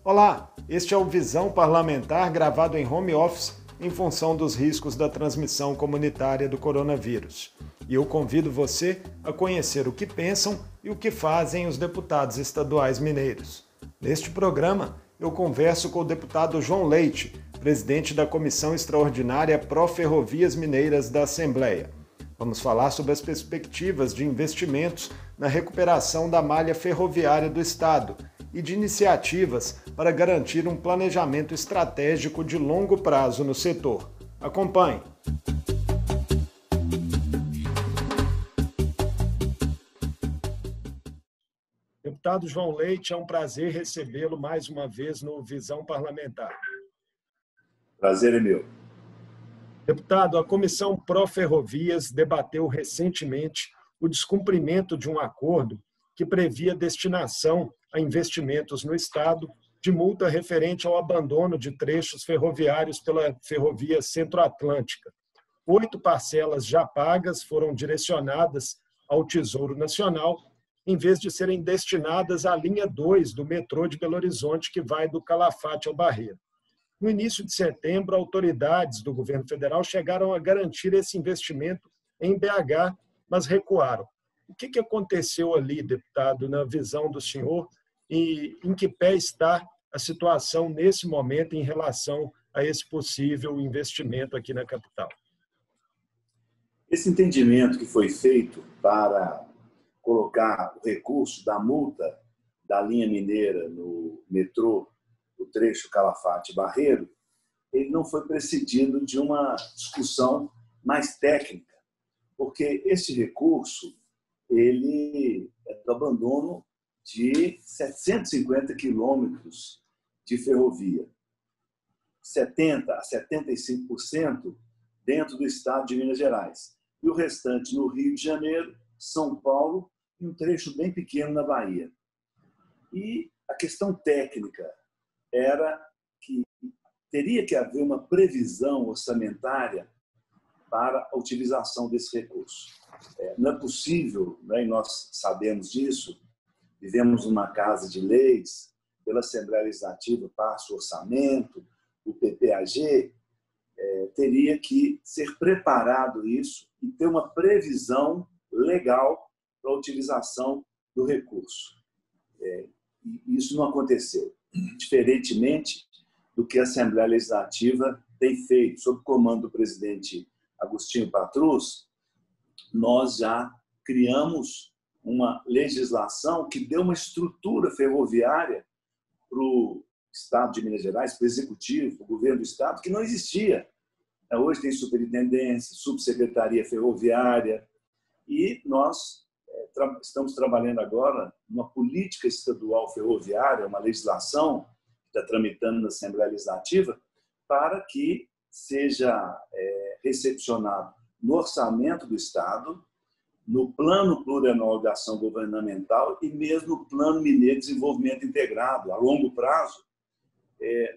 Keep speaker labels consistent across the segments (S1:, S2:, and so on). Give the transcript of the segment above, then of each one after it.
S1: Olá, este é o Visão Parlamentar gravado em home office em função dos riscos da transmissão comunitária do coronavírus. E eu convido você a conhecer o que pensam e o que fazem os deputados estaduais mineiros. Neste programa, eu converso com o deputado João Leite, presidente da Comissão Extraordinária Pró-Ferrovias Mineiras da Assembleia. Vamos falar sobre as perspectivas de investimentos na recuperação da malha ferroviária do Estado e de iniciativas para garantir um planejamento estratégico de longo prazo no setor. Acompanhe! Deputado João Leite, é um prazer recebê-lo mais uma vez no Visão Parlamentar.
S2: Prazer é meu.
S1: Deputado, a Comissão Pró-Ferrovias debateu recentemente o descumprimento de um acordo que previa destinação a investimentos no Estado de multa referente ao abandono de trechos ferroviários pela Ferrovia Centro-Atlântica. 8 parcelas já pagas foram direcionadas ao Tesouro Nacional, em vez de serem destinadas à linha 2 do metrô de Belo Horizonte, que vai do Calafate ao Barreiro. No início de setembro, autoridades do governo federal chegaram a garantir esse investimento em BH, mas recuaram. O que aconteceu ali, deputado, na visão do senhor, e em que pé está a situação nesse momento em relação a esse possível investimento aqui na capital?
S2: Esse entendimento que foi feito para colocar o recurso da multa da linha mineira no metrô, o trecho Calafate-Barreiro, ele não foi precedido de uma discussão mais técnica, porque esse recurso ele é do abandono de 750 quilômetros de ferrovia, 70% a 75% dentro do estado de Minas Gerais, e o restante no Rio de Janeiro, São Paulo e um trecho bem pequeno na Bahia. E a questão técnica era que teria que haver uma previsão orçamentária para a utilização desse recurso. Não é possível, né, e nós sabemos disso, vivemos numa casa de leis, pela Assembleia Legislativa passa o orçamento, o PPAG, teria que ser preparado isso e ter uma previsão legal para a utilização do recurso. E isso não aconteceu, diferentemente do que a Assembleia Legislativa tem feito. Sob o comando do presidente Agostinho Patrus, nós já criamos uma legislação que deu uma estrutura ferroviária para o Estado de Minas Gerais, para o Executivo, para o governo do Estado, que não existia. Hoje tem superintendência, subsecretaria ferroviária, e nós estamos trabalhando agora numa política estadual ferroviária, uma legislação que está tramitando na Assembleia Legislativa, para que seja recepcionado no orçamento do Estado, no Plano Plurianual de Ação Governamental e mesmo no Plano Mineiro de Desenvolvimento Integrado. A longo prazo,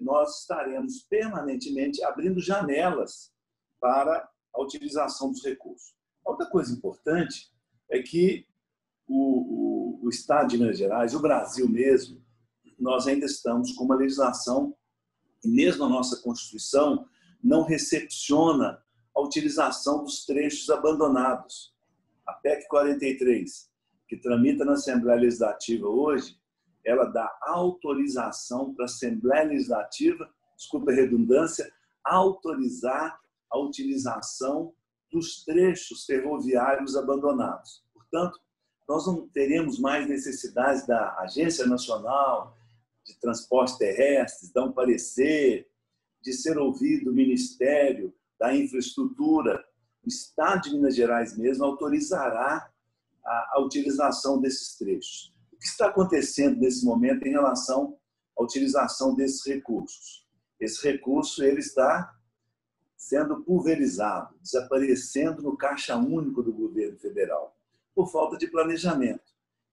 S2: nós estaremos permanentemente abrindo janelas para a utilização dos recursos. Outra coisa importante é que o Estado de Minas Gerais, o Brasil mesmo, nós ainda estamos com uma legislação, e mesmo a nossa Constituição não recepciona a utilização dos trechos abandonados. A PEC 43, que tramita na Assembleia Legislativa hoje, ela dá autorização para a Assembleia Legislativa, desculpa a redundância, autorizar a utilização dos trechos ferroviários abandonados. Portanto, nós não teremos mais necessidade da Agência Nacional de Transportes Terrestres, dar um parecer, de ser ouvido o Ministério da Infraestrutura. O Estado de Minas Gerais mesmo autorizará a utilização desses trechos. O que está acontecendo nesse momento em relação à utilização desses recursos? Esse recurso ele está sendo pulverizado, desaparecendo no caixa único do governo federal, por falta de planejamento,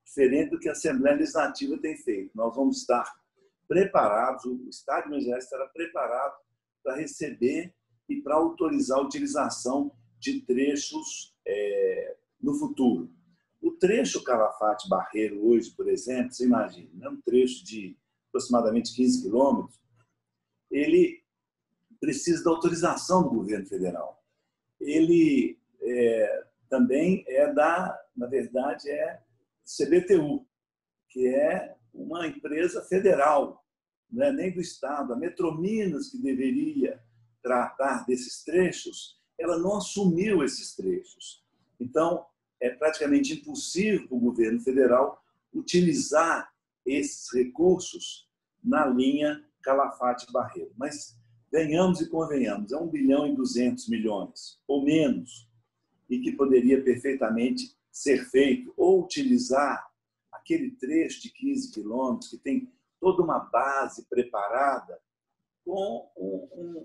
S2: diferente do que a Assembleia Legislativa tem feito. Nós vamos estar preparados, o Estado de Minas Gerais estará preparado para receber e para autorizar a utilização de trechos no futuro. O trecho Calafate-Barreiro hoje, por exemplo, você imagina, é um trecho de aproximadamente 15 quilômetros, ele precisa da autorização do governo federal. Ele também na verdade, CBTU, que é uma empresa federal, não é nem do Estado. A Metrominas, que deveria tratar desses trechos, ela não assumiu esses trechos. Então, é praticamente impossível para o governo federal utilizar esses recursos na linha Calafate-Barreiro. Mas venhamos e convenhamos, é 1,2 bilhão ou menos, e que poderia perfeitamente ser feito, ou utilizar aquele trecho de 15 quilômetros que tem toda uma base preparada com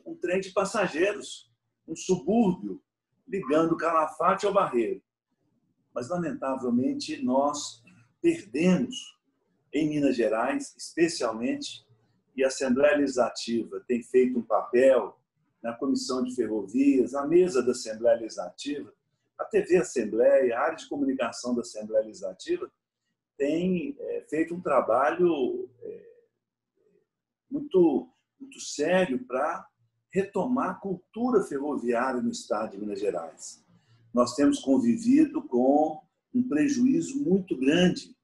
S2: um trem de passageiros, um subúrbio ligando Calafate ao Barreiro. Mas, lamentavelmente, nós perdemos em Minas Gerais, especialmente, e a Assembleia Legislativa tem feito um papel na Comissão de Ferrovias, a mesa da Assembleia Legislativa, a TV Assembleia, a área de comunicação da Assembleia Legislativa tem feito um trabalho muito sério para retomar a cultura ferroviária no estado de Minas Gerais. Nós temos convivido com um prejuízo muito grande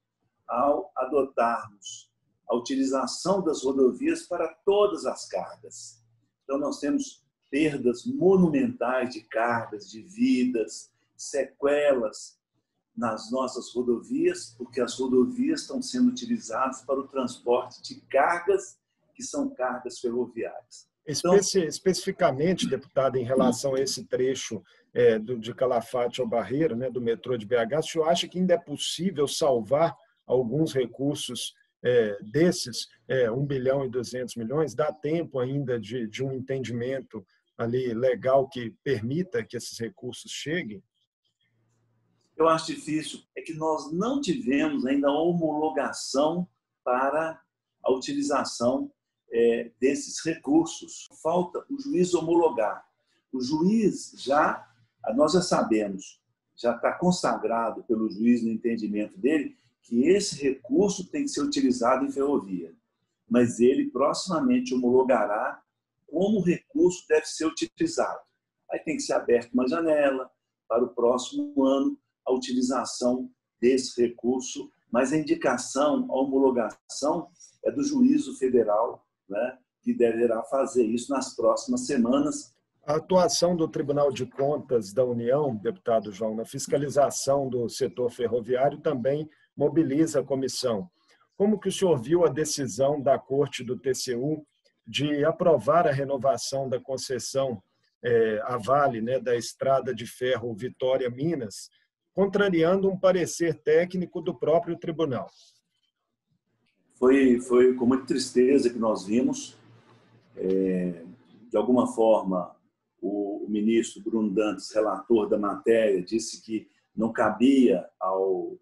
S2: ao adotarmos a utilização das rodovias para todas as cargas. Então, nós temos perdas monumentais de cargas, de vidas, sequelas nas nossas rodovias, porque as rodovias estão sendo utilizadas para o transporte de cargas que são cargas ferroviárias. Então,
S1: especificamente, deputado, em relação a esse trecho de Calafate ao Barreiro, né, do metrô de BH, o senhor acha que ainda é possível salvar alguns recursos desses 1,2 bilhão? Dá tempo ainda de um entendimento ali legal que permita que esses recursos cheguem?
S2: Eu acho difícil, é que nós não tivemos ainda a homologação para a utilização desses recursos. Falta o juiz homologar. O juiz nós já sabemos, já está consagrado pelo juiz no entendimento dele, que esse recurso tem que ser utilizado em ferrovia. Mas ele proximamente homologará como o recurso deve ser utilizado. Aí tem que ser aberta uma janela para o próximo ano a utilização desse recurso, mas a indicação, a homologação é do juízo federal, né, que deverá fazer isso nas próximas semanas.
S1: A atuação do Tribunal de Contas da União, deputado João, na fiscalização do setor ferroviário também mobiliza a comissão. Como que o senhor viu a decisão da Corte do TCU de aprovar a renovação da concessão à Vale, né, da Estrada de Ferro Vitória-Minas, contrariando um parecer técnico do próprio tribunal?
S2: Foi com muita tristeza que nós vimos. De alguma forma, o ministro Bruno Dantas, relator da matéria, disse que não cabia ao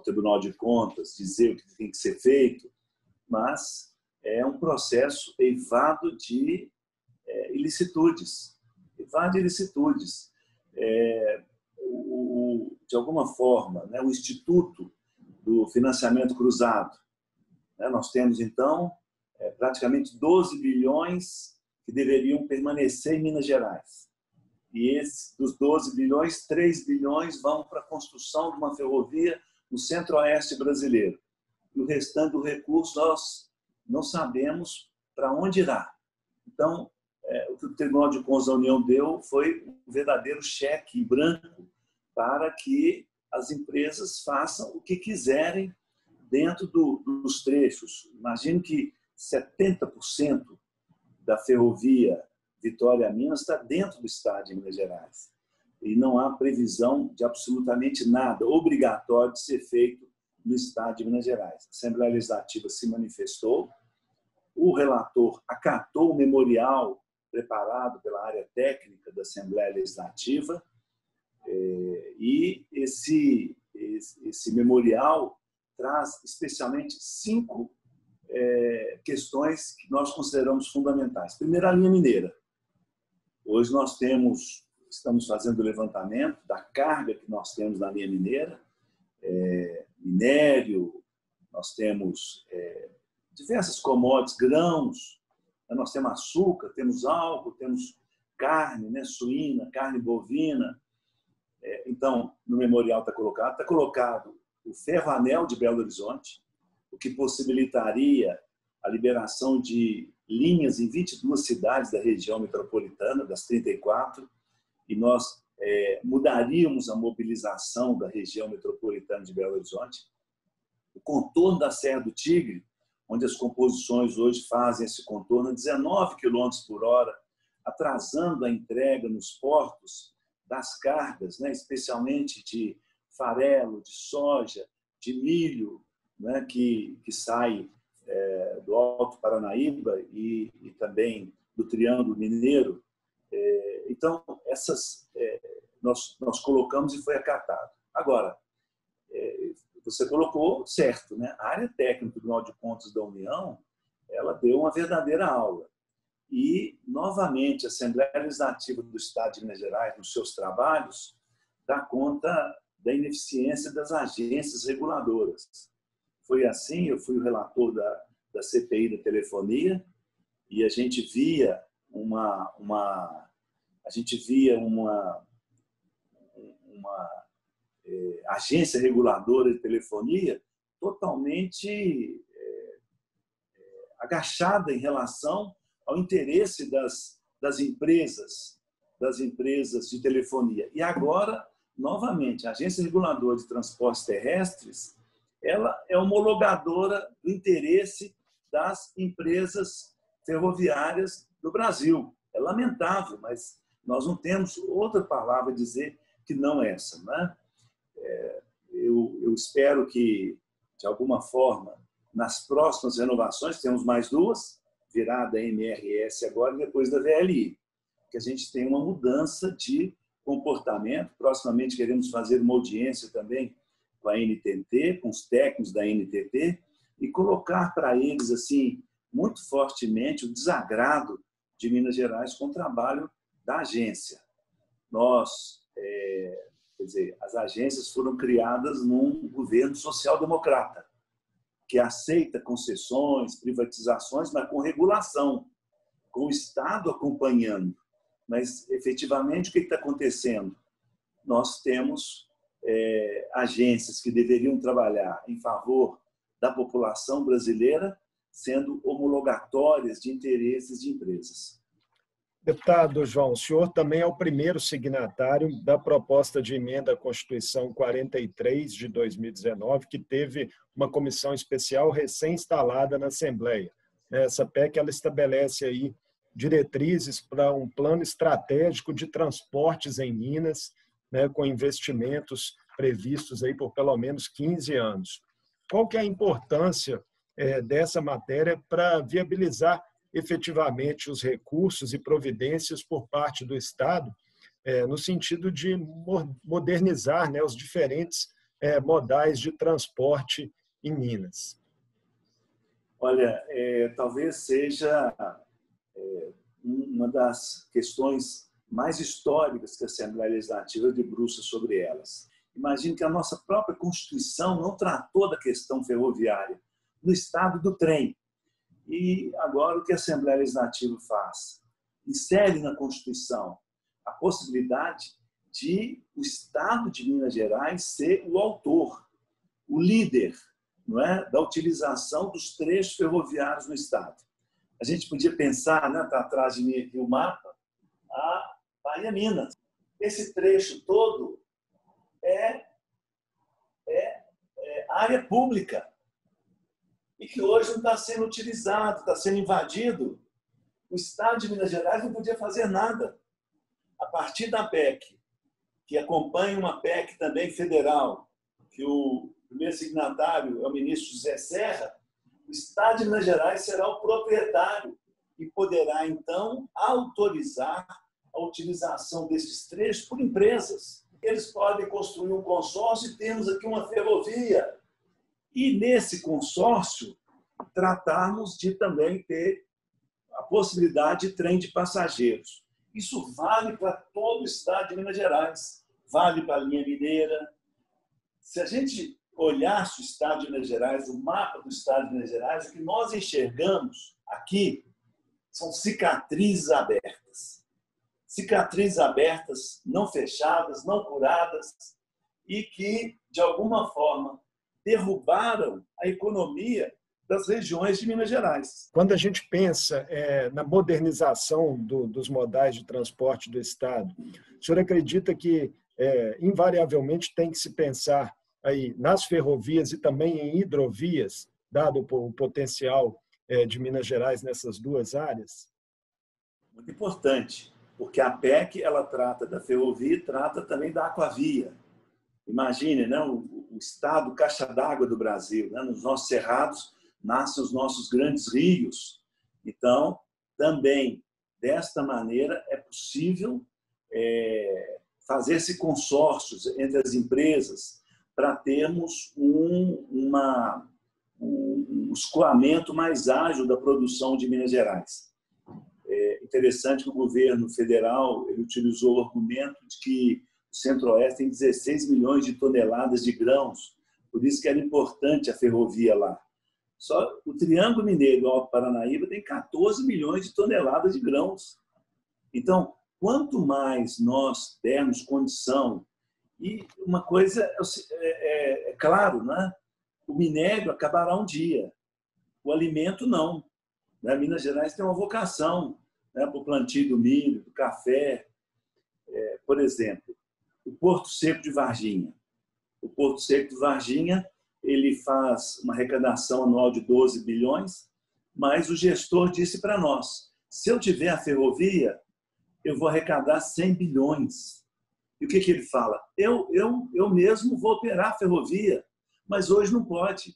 S2: Tribunal de Contas dizer o que tem que ser feito, mas é um processo eivado de ilicitudes. De alguma forma, né, o Instituto do Financiamento Cruzado, né, nós temos, então, praticamente 12 bilhões que deveriam permanecer em Minas Gerais. E dos 12 bilhões, 3 bilhões vão para a construção de uma ferrovia no centro-oeste brasileiro. E o restante do recurso nós não sabemos para onde irá. Então, o que o Tribunal de Contas da União deu foi um verdadeiro cheque em branco para que as empresas façam o que quiserem dentro dos trechos. Imagino que 70% da ferrovia Vitória-Minas está dentro do estado de Minas Gerais. E não há previsão de absolutamente nada obrigatório de ser feito no estado de Minas Gerais. A Assembleia Legislativa se manifestou, o relator acatou o memorial preparado pela área técnica da Assembleia Legislativa, e esse memorial traz especialmente 5 questões que nós consideramos fundamentais. Primeiro, a linha mineira. Hoje nós estamos fazendo o levantamento da carga que nós temos na linha mineira, minério, nós temos diversas commodities, grãos, nós temos açúcar, temos álcool, temos carne, né, suína, carne bovina. Então, no memorial está colocado o ferro-anel de Belo Horizonte, o que possibilitaria a liberação de linhas em 22 cidades da região metropolitana, das 34, e nós mudaríamos a mobilização da região metropolitana de Belo Horizonte. O contorno da Serra do Tigre, onde as composições hoje fazem esse contorno a 19 km por hora, atrasando a entrega nos portos das cargas, né, especialmente de farelo, de soja, de milho, né, que sai do Alto Paranaíba e também do Triângulo Mineiro. Então, nós colocamos e foi acatado. Agora, você colocou certo, né? A área técnica do Tribunal de Contas da União, ela deu uma verdadeira aula. E, novamente, a Assembleia Legislativa do Estado de Minas Gerais, nos seus trabalhos, dá conta da ineficiência das agências reguladoras. Foi assim, eu fui o relator da CPI da telefonia e a gente via uma agência reguladora de telefonia totalmente agachada em relação ao interesse das empresas de telefonia. E agora, novamente, a Agência Reguladora de Transportes Terrestres, ela é homologadora do interesse das empresas ferroviárias do Brasil. É lamentável, mas nós não temos outra palavra a dizer que não essa, né? Eu espero que, de alguma forma, nas próximas renovações, temos mais duas, virá da MRS agora e depois da VLI, que a gente tem uma mudança de comportamento. Proximamente queremos fazer uma audiência também com a NTT, com os técnicos da NTT, e colocar para eles assim muito fortemente o desagrado de Minas Gerais com o trabalho da agência. Quer dizer, as agências foram criadas num governo social-democrata, que aceita concessões, privatizações, mas com regulação, com o Estado acompanhando. Mas, efetivamente, o que está acontecendo? Nós temos agências que deveriam trabalhar em favor da população brasileira, sendo homologatórias de interesses de empresas.
S1: Deputado João, o senhor também é o primeiro signatário da proposta de emenda à Constituição 43 de 2019, que teve uma comissão especial recém-instalada na Assembleia. Essa PEC ela estabelece aí diretrizes para um plano estratégico de transportes em Minas, né, com investimentos previstos aí por pelo menos 15 anos. Qual que é a importância dessa matéria para viabilizar efetivamente os recursos e providências por parte do Estado, no sentido de modernizar, né, os diferentes modais de transporte em Minas?
S2: Olha, talvez seja uma das questões mais históricas que a Assembleia Legislativa debruça sobre elas. Imagine que a nossa própria Constituição não tratou da questão ferroviária, no estado do trem. E agora o que a Assembleia Legislativa faz? Insere na Constituição a possibilidade de o Estado de Minas Gerais ser o autor, o líder, não é, da utilização dos trechos ferroviários no Estado. A gente podia pensar, né, está atrás de mim aqui o mapa, a Bahia Minas. Esse trecho todo é área pública e que hoje não está sendo utilizado, está sendo invadido. O Estado de Minas Gerais não podia fazer nada. A partir da PEC, que acompanha uma PEC também federal, que o primeiro signatário é o ministro José Serra, o Estado de Minas Gerais será o proprietário e poderá, então, autorizar a utilização desses trechos por empresas. Eles podem construir um consórcio e temos aqui uma ferrovia. E, nesse consórcio, tratarmos de também ter a possibilidade de trem de passageiros. Isso vale para todo o Estado de Minas Gerais, vale para a linha mineira. Se a gente olhar-se o estado de Minas Gerais, o mapa do estado de Minas Gerais, o que nós enxergamos aqui são cicatrizes abertas. Cicatrizes abertas, não fechadas, não curadas, e que, de alguma forma, derrubaram a economia das regiões de Minas Gerais.
S1: Quando a gente pensa na modernização dos modais de transporte do Estado, o senhor acredita que, invariavelmente, tem que se pensar aí nas ferrovias e também em hidrovias, dado o potencial de Minas Gerais nessas duas áreas?
S2: Muito importante, porque a PEC ela trata da ferrovia e trata também da aquavia. Imagine, né, o estado caixa d'água do Brasil, né? Nos nossos cerrados nascem os nossos grandes rios. Então, também, desta maneira, é possível fazer-se consórcios entre as empresas para termos um escoamento mais ágil da produção de Minas Gerais. É interessante que o governo federal ele utilizou o argumento de que o Centro-Oeste tem 16 milhões de toneladas de grãos, por isso que era importante a ferrovia lá. Só o Triângulo Mineiro do Alto Paranaíba tem 14 milhões de toneladas de grãos. Então, quanto mais nós dermos condição, e uma coisa é claro, né? O minério acabará um dia, o alimento não. Né? Minas Gerais tem uma vocação, né, para o plantio do milho, do café. Por exemplo, o Porto Seco de Varginha. O Porto Seco de Varginha ele faz uma arrecadação anual de 12 bilhões, mas o gestor disse para nós, se eu tiver a ferrovia, eu vou arrecadar 100 bilhões. E o que ele fala? Eu mesmo vou operar a ferrovia, mas hoje não pode.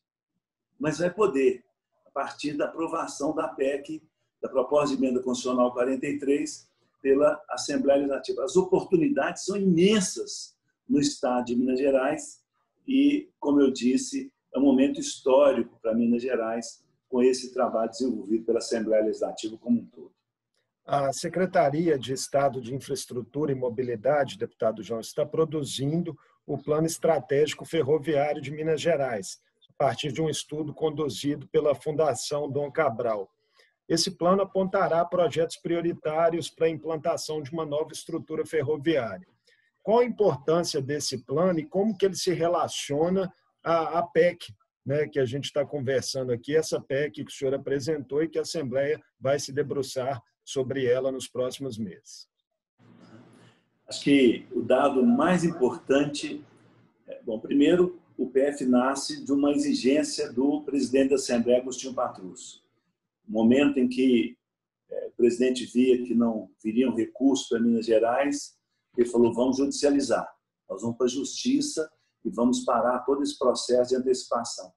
S2: Mas vai poder, a partir da aprovação da PEC, da Proposta de Emenda Constitucional 43, pela Assembleia Legislativa. As oportunidades são imensas no estado de Minas Gerais e, como eu disse, é um momento histórico para Minas Gerais com esse trabalho desenvolvido pela Assembleia Legislativa como um todo.
S1: A Secretaria de Estado de Infraestrutura e Mobilidade, deputado João, está produzindo o Plano Estratégico Ferroviário de Minas Gerais, a partir de um estudo conduzido pela Fundação Dom Cabral. Esse plano apontará projetos prioritários para a implantação de uma nova estrutura ferroviária. Qual a importância desse plano e como que ele se relaciona à PEC, né, que a gente está conversando aqui, essa PEC que o senhor apresentou e que a Assembleia vai se debruçar sobre ela nos próximos meses?
S2: Acho que o dado mais importante bom, primeiro, o PF nasce de uma exigência do presidente da Assembleia, Agostinho Patrus. No momento em que o presidente via que não viriam recursos para Minas Gerais, ele falou, vamos judicializar, nós vamos para a justiça e vamos parar todo esse processo de antecipação.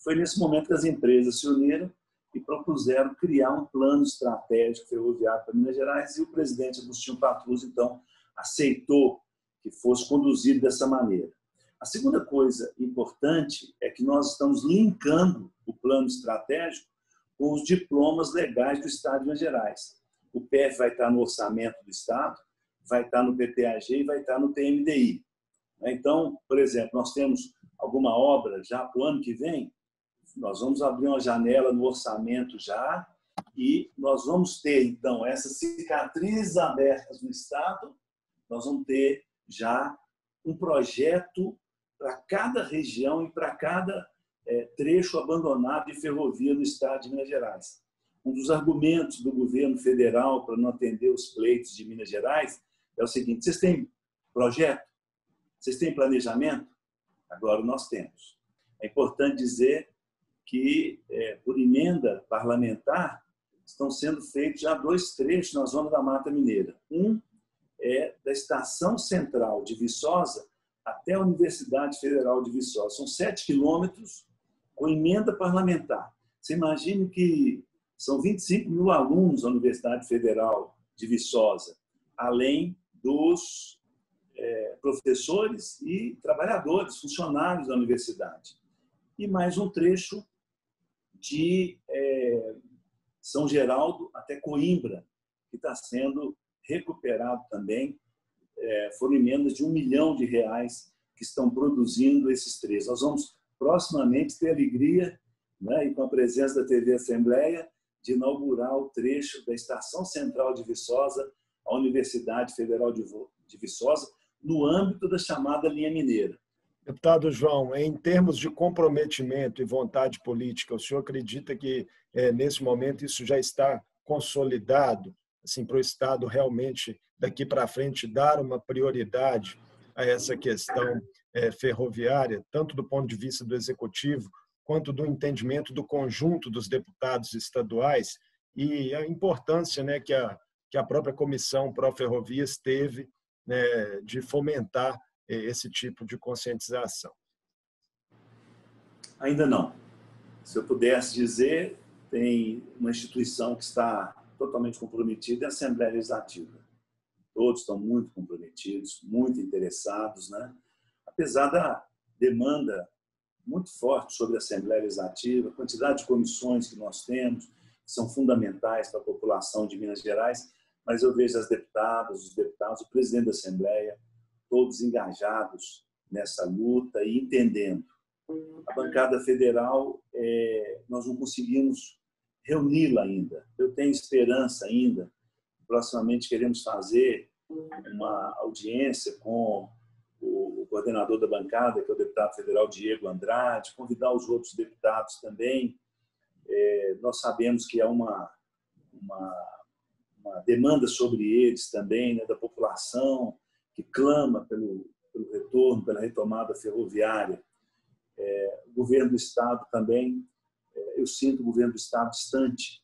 S2: Foi nesse momento que as empresas se uniram e propuseram criar um plano estratégico ferroviário para Minas Gerais e o presidente Agostinho Patrus, então, aceitou que fosse conduzido dessa maneira. A segunda coisa importante é que nós estamos linkando o plano estratégico com os diplomas legais do Estado de Minas Gerais. O PF vai estar no orçamento do Estado, vai estar no PTAG e vai estar no TMDI. Então, por exemplo, nós temos alguma obra já para o ano que vem, nós vamos abrir uma janela no orçamento já e nós vamos ter, então, essas cicatrizes abertas no Estado, nós vamos ter já um projeto para cada região e para cada trecho abandonado de ferrovia no estado de Minas Gerais. Um dos argumentos do governo federal para não atender os pleitos de Minas Gerais é o seguinte, vocês têm projeto? Vocês têm planejamento? Agora nós temos. É importante dizer que, por emenda parlamentar, estão sendo feitos já 2 trechos na zona da Mata Mineira. Um é da Estação Central de Viçosa até a Universidade Federal de Viçosa. São 7 quilômetros com emenda parlamentar. Você imagine que são 25 mil alunos da Universidade Federal de Viçosa, além dos professores e trabalhadores, funcionários da universidade. E mais um trecho de São Geraldo até Coimbra, que está sendo recuperado também. Foram emendas de R$1 milhão que estão produzindo esses trechos. Nós vamos proximamente ter a alegria, né, e com a presença da TV Assembleia, de inaugurar o trecho da Estação Central de Viçosa, a Universidade Federal de Viçosa, no âmbito da chamada linha mineira.
S1: Deputado João, em termos de comprometimento e vontade política, o senhor acredita que, nesse momento, isso já está consolidado, assim, para o Estado realmente, daqui para frente, dar uma prioridade a essa questão ferroviária, tanto do ponto de vista do Executivo, quanto do entendimento do conjunto dos deputados estaduais e a importância, né, que a própria Comissão Pró-Ferrovias teve, né, de fomentar esse tipo de conscientização?
S2: Ainda não. Se eu pudesse dizer, tem uma instituição que está totalmente comprometida, é a Assembleia Legislativa. Todos estão muito comprometidos, muito interessados, né? Apesar da demanda muito forte sobre a Assembleia Legislativa, a quantidade de comissões que nós temos, que são fundamentais para a população de Minas Gerais, mas eu vejo as deputadas, os deputados, o presidente da Assembleia, todos engajados nessa luta e entendendo. A bancada federal, nós não conseguimos reuni-la ainda. Eu tenho esperança ainda. Proximamente queremos fazer uma audiência com o coordenador da bancada, que é o deputado federal Diego Andrade, convidar os outros deputados também. Nós sabemos que há uma demanda sobre eles também, né, da população, que clama pelo retorno, pela retomada ferroviária. O governo do Estado também, eu sinto o governo do Estado distante.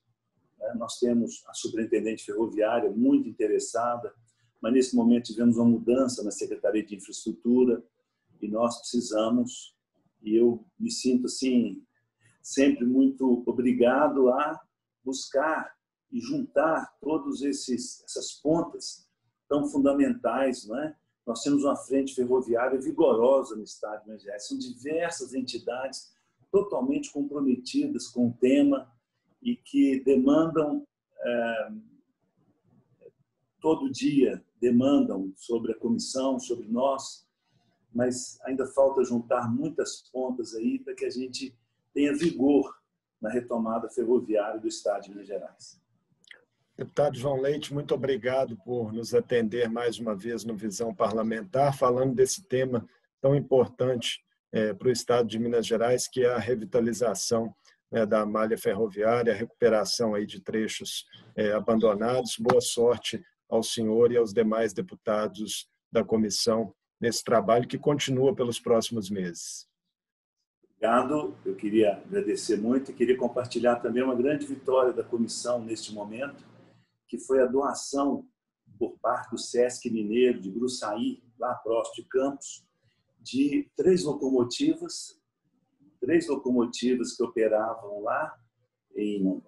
S2: Nós temos a superintendente ferroviária muito interessada, mas nesse momento tivemos uma mudança na Secretaria de Infraestrutura e nós precisamos, e eu me sinto assim, sempre muito obrigado a buscar e juntar todas essas pontas tão fundamentais, não é? Nós temos uma frente ferroviária vigorosa no estado de Minas Gerais. São diversas entidades totalmente comprometidas com o tema e que demandam, todo dia, demandam sobre a comissão, sobre nós, mas ainda falta juntar muitas pontas aí para que a gente tenha vigor na retomada ferroviária do estado de Minas Gerais.
S1: Deputado João Leite, muito obrigado por nos atender mais uma vez no Visão Parlamentar, falando desse tema tão importante para o Estado de Minas Gerais, que é a revitalização, né, da malha ferroviária, a recuperação aí de trechos abandonados. Boa sorte ao senhor e aos demais deputados da comissão nesse trabalho que continua pelos próximos meses.
S2: Obrigado, eu queria agradecer muito e queria compartilhar também uma grande vitória da comissão neste momento, que foi a doação por parte do Sesc Mineiro de Gruçaí, lá próximo de Campos, de 3 locomotivas que operavam lá, em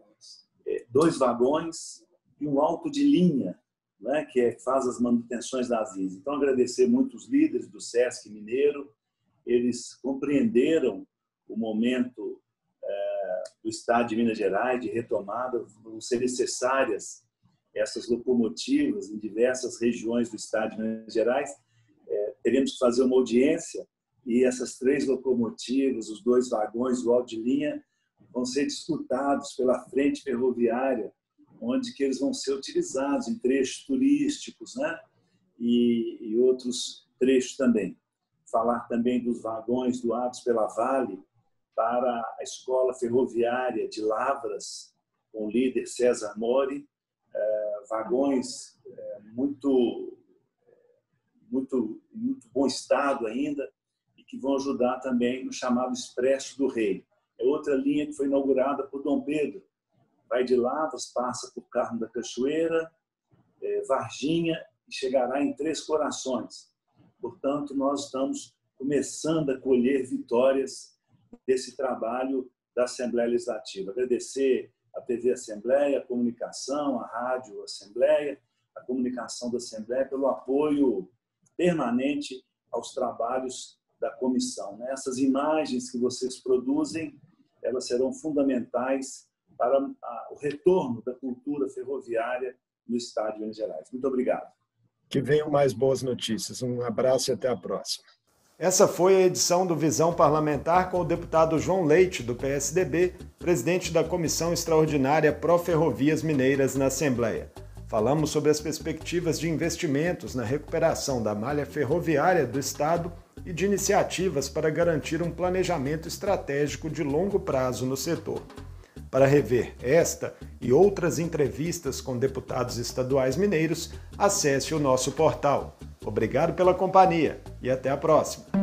S2: 2 vagões e um auto de linha, né, que faz as manutenções das linhas. Então, agradecer muito os líderes do Sesc Mineiro, eles compreenderam o momento do estado de Minas Gerais, de retomada, vão ser necessárias essas locomotivas em diversas regiões do estado de Minas Gerais. Teremos que fazer uma audiência e essas 3 locomotivas, os 2 vagões, o auto de linha, vão ser disputados pela frente ferroviária, onde que eles vão ser utilizados em trechos turísticos, né? e outros trechos também. Falar também dos vagões doados pela Vale para a Escola Ferroviária de Lavras, com o líder César Mori, vagões muito bom estado ainda e que vão ajudar também no chamado Expresso do Rei. É outra linha que foi inaugurada por Dom Pedro. Vai de Lavras, passa por Carmo da Cachoeira, Varginha e chegará em Três Corações. Portanto, nós estamos começando a colher vitórias desse trabalho da Assembleia Legislativa. Agradecer a TV Assembleia, a comunicação, a rádio Assembleia, a comunicação da Assembleia pelo apoio permanente aos trabalhos da comissão. Essas imagens que vocês produzem, elas serão fundamentais para o retorno da cultura ferroviária no estado de Minas Gerais. Muito obrigado.
S1: Que venham mais boas notícias. Um abraço e até a próxima. Essa foi a edição do Visão Parlamentar com o deputado João Leite, do PSDB, presidente da Comissão Extraordinária Pró-Ferrovias Mineiras na Assembleia. Falamos sobre as perspectivas de investimentos na recuperação da malha ferroviária do Estado e de iniciativas para garantir um planejamento estratégico de longo prazo no setor. Para rever esta e outras entrevistas com deputados estaduais mineiros, acesse o nosso portal. Obrigado pela companhia e até a próxima.